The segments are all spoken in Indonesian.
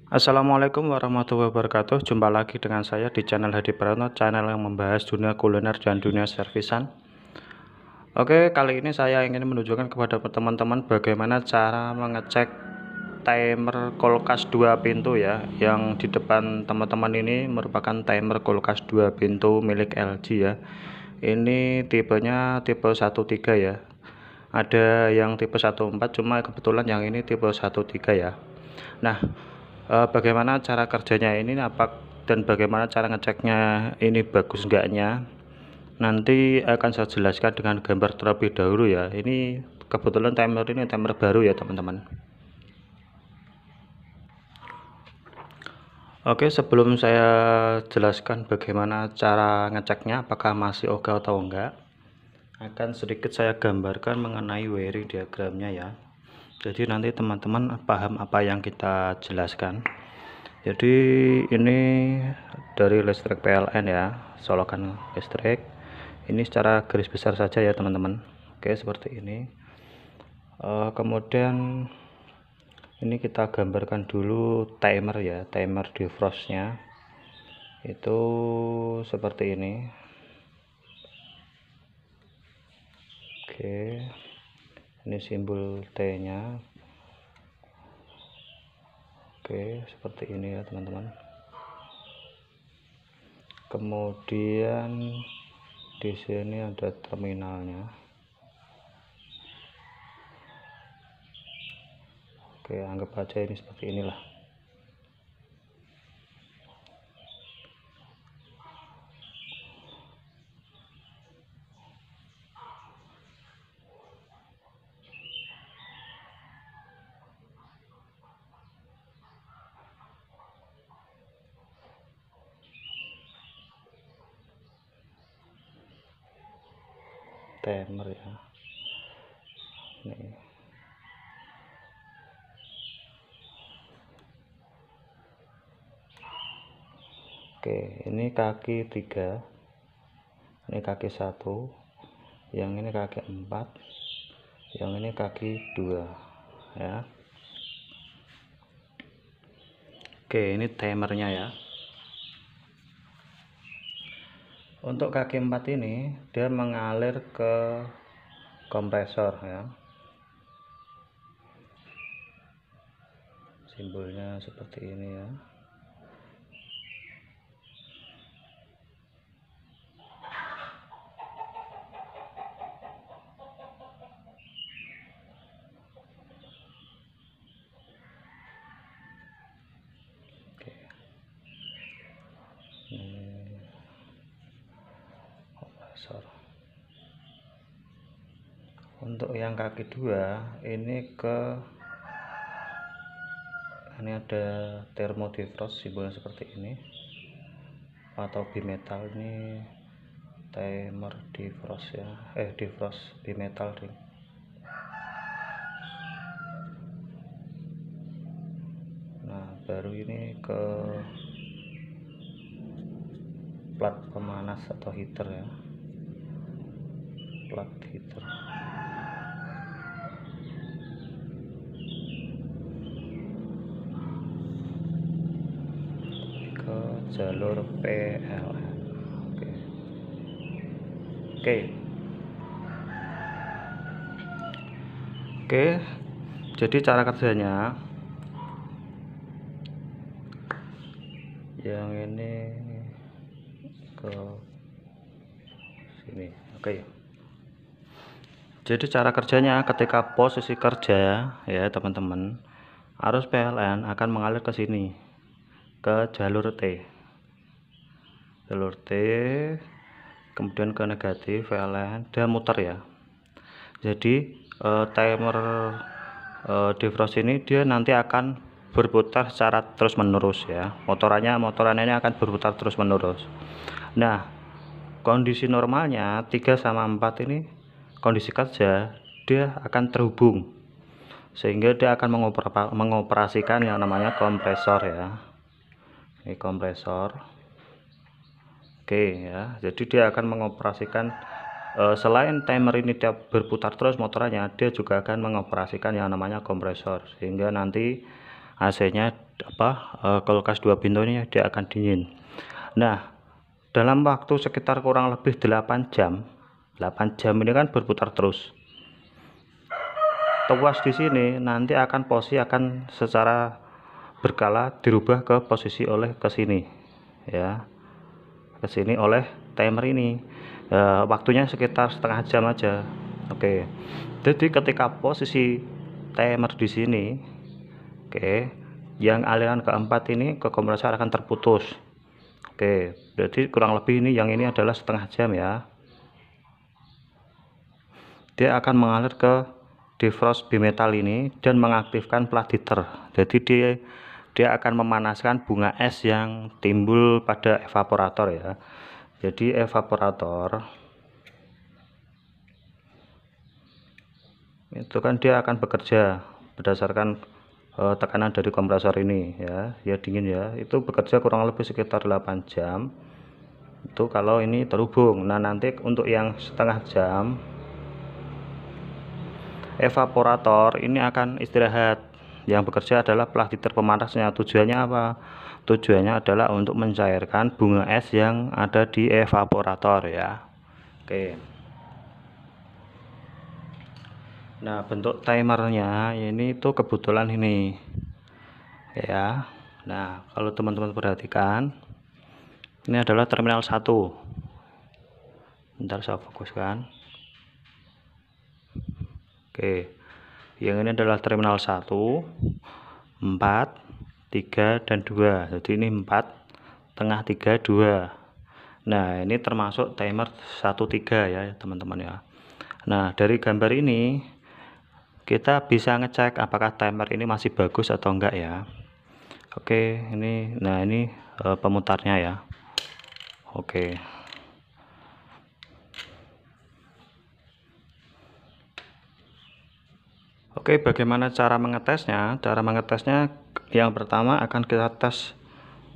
Assalamualaikum warahmatullahi wabarakatuh. Jumpa lagi dengan saya di channel Hadi Pranoto, channel yang membahas dunia kuliner dan dunia servisan. Oke, kali ini saya ingin menunjukkan kepada teman-teman bagaimana cara mengecek timer kulkas 2 pintu ya. Yang di depan teman-teman ini merupakan timer kulkas 2 pintu milik LG ya. Ini tipenya tipe 13 ya. Ada yang tipe 14, cuma kebetulan yang ini tipe 13 ya. Nah, bagaimana cara kerjanya ini dan bagaimana cara ngeceknya ini bagus enggaknya, nanti akan saya jelaskan dengan gambar terlebih dahulu ya. Ini kebetulan ini timer baru ya teman-teman. Oke, sebelum saya jelaskan bagaimana cara ngeceknya apakah masih oke atau enggak, akan sedikit saya gambarkan mengenai wiring diagramnya ya. Jadi nanti teman-teman paham apa yang kita jelaskan. Jadi ini dari listrik PLN ya, solokan listrik. Ini secara garis besar saja ya teman-teman. Oke, seperti ini. Kemudian ini kita gambarkan dulu timer ya, timer defrostnya itu seperti ini. Oke, ini simbol T nya. Oke, seperti ini ya teman-teman. Kemudian di sini ada terminalnya. Oke, anggap aja ini seperti inilah. Timer ya. Nih. Oke, ini kaki 3, ini kaki 1, yang ini kaki 4, yang ini kaki 2 ya. Oke, ini timernya ya. Untuk kaki 4 ini dia mengalir ke kompresor ya. Simbolnya seperti ini ya. Oke. Ini kompresor. Untuk yang kaki 2 ini ada thermo defrost, simbolnya seperti ini, atau bimetal. Ini timer defrost ya, defrost bimetal ring. Nah, baru ini ke plat pemanas atau heater ya, plat heater. Ke jalur PLN. Oke, jadi cara kerjanya yang ini ke sini. Oke, jadi cara kerjanya ketika posisi kerja ya teman-teman, arus PLN akan mengalir ke sini, ke jalur T, kemudian ke negatif PLN, dia muter ya. Jadi timer defrost ini dia nanti akan berputar secara terus menerus ya. Motorannya ini akan berputar terus menerus. Nah, kondisi normalnya 3 sama 4 ini kondisi kerja dia akan terhubung, sehingga dia akan mengoperasikan yang namanya kompresor ya. Ini kompresor. Oke ya, jadi dia akan mengoperasikan selain timer ini dia berputar terus motorannya, dia juga akan mengoperasikan yang namanya kompresor, sehingga nanti AC-nya kulkas 2 pintu ini dia akan dingin. Nah, dalam waktu sekitar kurang lebih 8 jam ini kan berputar terus. Tuas di sini nanti akan posisi akan secara berkala dirubah ke posisi oleh ke sini ya, ke sini oleh timer ini. Waktunya sekitar setengah jam aja. Oke, jadi ketika posisi timer di sini, oke, yang aliran keempat ini ke kompresor akan terputus. Oke, berarti kurang lebih ini yang ini adalah setengah jam ya. Dia akan mengalir ke defrost bimetal ini dan mengaktifkan plat heater. Jadi dia akan memanaskan bunga es yang timbul pada evaporator ya. Jadi evaporator itu kan dia akan bekerja berdasarkan tekanan dari kompresor ini ya, ya dingin ya. Itu bekerja kurang lebih sekitar 8 jam. Itu kalau ini terhubung. Nah, nanti untuk yang setengah jam evaporator ini akan istirahat. Yang bekerja adalah plat heater pemanasnya. Tujuannya apa? Tujuannya adalah untuk mencairkan bunga es yang ada di evaporator ya. Oke. Nah, bentuk timernya ini tuh kebetulan ini ya. Nah, kalau teman-teman perhatikan, ini adalah terminal 1. Bentar saya fokuskan. Oke, yang ini adalah terminal 1, 4, 3, dan 2. Jadi ini 4, tengah 3, 2. Nah, ini termasuk timer 1-3 ya teman-teman ya. Nah, dari gambar ini kita bisa ngecek apakah timer ini masih bagus atau enggak ya. Oke, ini, nah ini pemutarnya ya. Oke. Oke, bagaimana cara mengetesnya? Cara mengetesnya yang pertama akan kita tes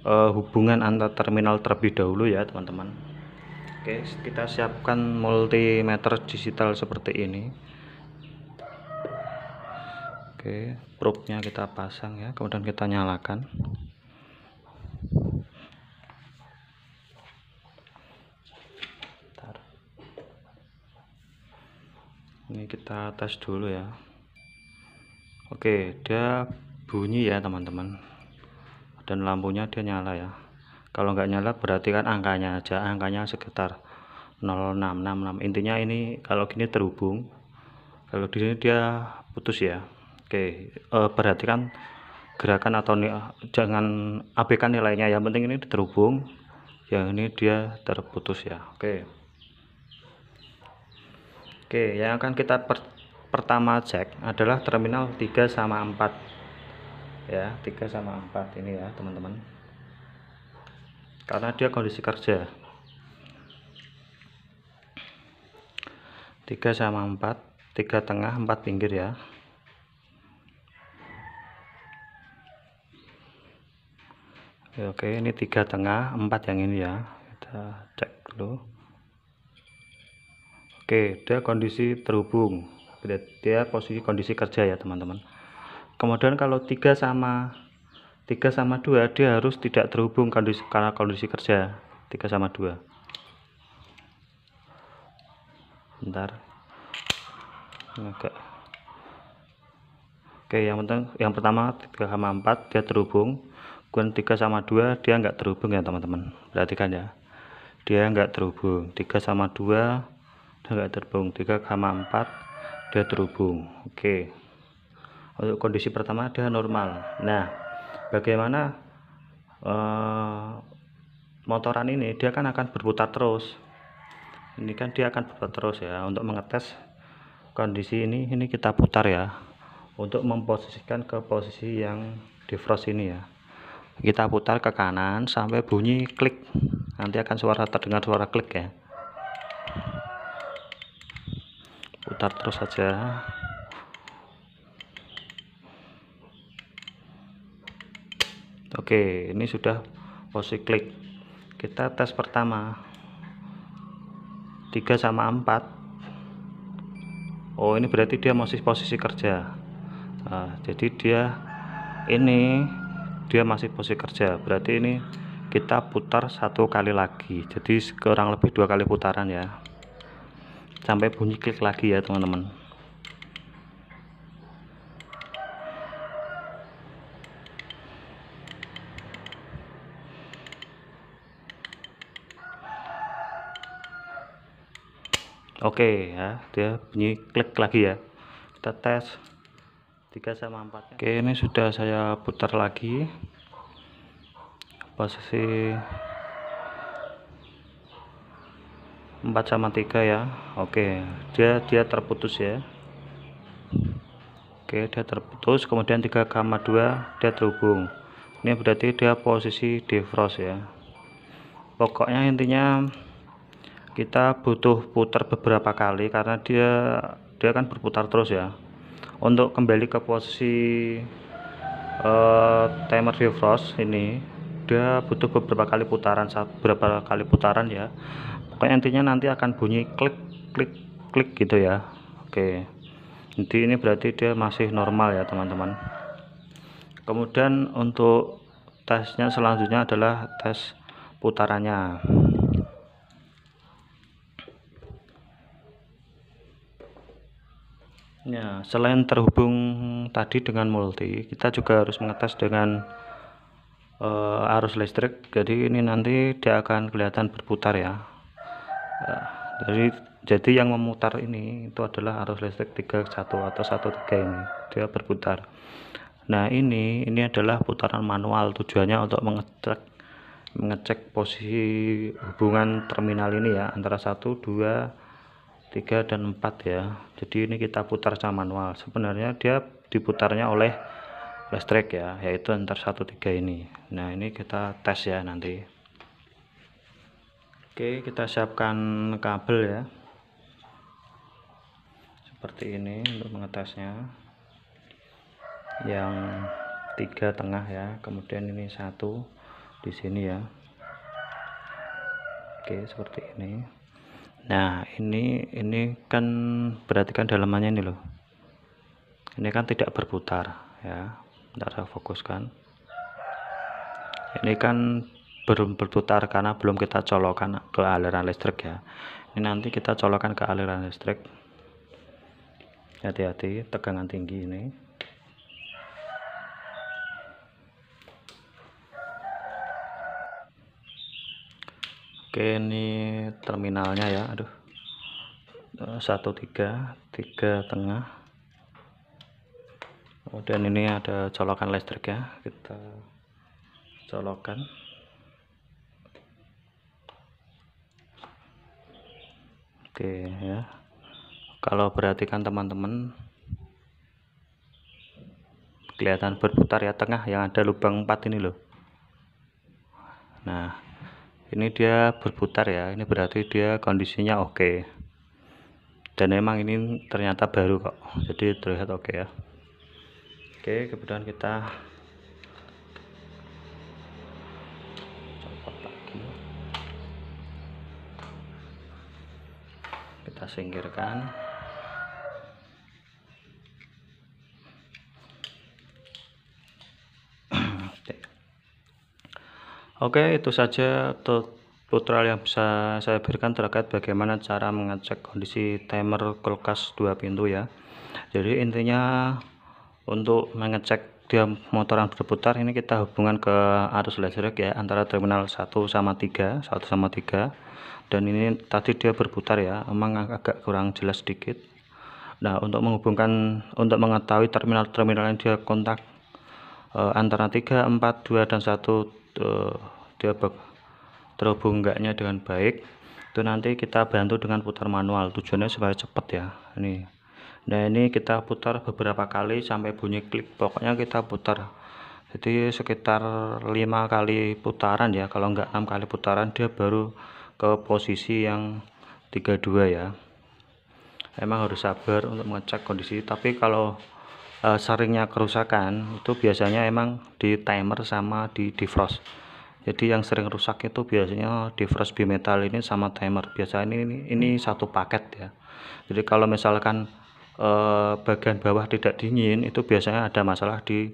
hubungan antar terminal terlebih dahulu ya teman-teman. Oke, kita siapkan multimeter digital seperti ini. Oke, probe-nya kita pasang ya, kemudian kita nyalakan. Bentar. Ini kita tes dulu ya. Oke, dia bunyi ya teman-teman, dan lampunya dia nyala ya. Kalau nggak nyala berarti kan angkanya aja, angkanya sekitar 0666. Intinya ini kalau gini terhubung, kalau di sini dia putus ya. Oke, perhatikan gerakan atau jangan abaikan nilainya, yang penting ini terhubung, yang ini dia terputus ya. Oke, yang akan kita pertama cek adalah terminal 3 sama 4 ya, 3 sama 4 ini ya teman-teman, karena dia kondisi kerja. 3 sama 4, 3 tengah, 4 pinggir ya. Oke, ini 3 tengah, 4 yang ini ya. Kita cek dulu. Oke, dia kondisi terhubung, dia posisi kondisi kerja ya teman-teman. Kemudian kalau 3 sama 2 dia harus tidak terhubung karena kondisi kerja 3 sama 2. Bentar, agak. Oke, yang pertama 3 sama 4 dia terhubung, kemudian 3 sama 2 dia enggak terhubung ya teman-teman. Perhatikan ya, dia enggak terhubung. 3 sama 2 dia enggak terhubung, 3 sama 4 dia terhubung. Oke, untuk kondisi pertama dia normal. Nah, bagaimana motoran ini, dia kan akan berputar terus. Ini kan dia akan berputar terus ya. Untuk mengetes kondisi ini kita putar ya, untuk memposisikan ke posisi yang defrost ini ya. Kita putar ke kanan sampai bunyi klik, nanti akan terdengar suara klik ya. Putar terus saja. Oke, ini sudah posisi klik. Kita tes pertama 3 sama 4. Oh, ini berarti dia masih posisi kerja. Nah, jadi dia ini dia masih posisi kerja, berarti ini kita putar 1 kali lagi, jadi kurang lebih 2 kali putaran ya, sampai bunyi klik lagi ya teman-teman. Oke ya, dia bunyi klik lagi ya. Kita tes 3 sama 4. Oke, ini sudah saya putar lagi posisi 4 sama 3 ya. Oke, dia terputus ya. Oke, dia terputus, kemudian 3 sama 2 dia terhubung. Ini berarti dia posisi defrost ya. Pokoknya intinya kita butuh putar beberapa kali karena dia kan berputar terus ya. Untuk kembali ke posisi timer defrost ini dia butuh beberapa kali putaran ya. Pokoknya intinya nanti akan bunyi klik klik klik gitu ya. Oke, jadi ini berarti dia masih normal ya teman-teman. Kemudian untuk tesnya selanjutnya adalah tes putarannya. Ya, selain terhubung tadi dengan multi, kita juga harus mengetes dengan arus listrik. Jadi ini nanti dia akan kelihatan berputar ya. Jadi yang memutar ini itu adalah arus listrik 31 atau 13 ini, dia berputar. Nah, ini adalah putaran manual, tujuannya untuk mengecek posisi hubungan terminal ini ya, antara 1, 2, 3 dan 4 ya. Jadi ini kita putar secara manual. Sebenarnya dia diputarnya oleh listrik ya, yaitu antar 1, 3 ini. Nah, ini kita tes ya nanti. Oke, kita siapkan kabel ya, seperti ini untuk mengetesnya. Yang 3 tengah ya, kemudian ini 1 di sini ya. Oke, seperti ini. Nah, ini kan berarti kan dalamannya ini loh, ini kan tidak berputar ya. Tidak saya fokuskan, ini kan belum berputar karena belum kita colokan ke aliran listrik ya. Ini nanti kita colokan ke aliran listrik. Hati-hati, tegangan tinggi ini. Oke, ini terminalnya ya. Aduh, 1, 3 tengah. Kemudian ini ada colokan listrik ya, kita colokan. Oke ya, kalau perhatikan teman-teman, kelihatan berputar ya, tengah yang ada lubang 4 ini loh. Nah, ini dia berputar ya, ini berarti dia kondisinya oke. Dan memang ini ternyata baru kok, jadi terlihat oke ya. Oke, kemudian kita copot lagi, kita singkirkan. Oke, itu saja tutorial yang bisa saya berikan terkait bagaimana cara mengecek kondisi timer kulkas 2 pintu ya. Jadi intinya untuk mengecek dia motor yang berputar, ini kita hubungan ke arus listrik ya, antara terminal 1 sama 3, dan ini tadi dia berputar ya, memang agak kurang jelas sedikit. Nah, untuk mengetahui terminal-terminal yang dia kontak antara 3, 4, 2 dan 1 dia terhubung enggaknya dengan baik, itu nanti kita bantu dengan putar manual, tujuannya supaya cepat ya. Nah, ini kita putar beberapa kali sampai bunyi klik, pokoknya kita putar, jadi sekitar 5 kali putaran ya, kalau enggak 6 kali putaran dia baru ke posisi yang 32 ya. Emang harus sabar untuk mengecek kondisi, tapi kalau seringnya kerusakan itu biasanya emang di timer sama di defrost. Jadi yang sering rusak itu biasanya defrost bimetal ini sama timer. Biasanya ini satu paket ya. Jadi kalau misalkan bagian bawah tidak dingin, itu biasanya ada masalah di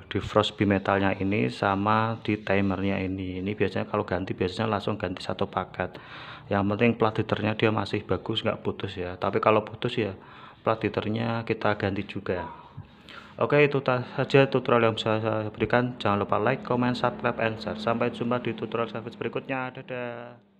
di frost bimetalnya ini sama di timernya ini biasanya kalau ganti biasanya langsung ganti satu paket. Yang penting plat headernya dia masih bagus, nggak putus ya. Tapi kalau putus ya plat headernya kita ganti juga. Oke, itu saja tutorial yang bisa saya berikan. Jangan lupa like, comment, subscribe, and share. Sampai jumpa di tutorial service berikutnya. Dadah.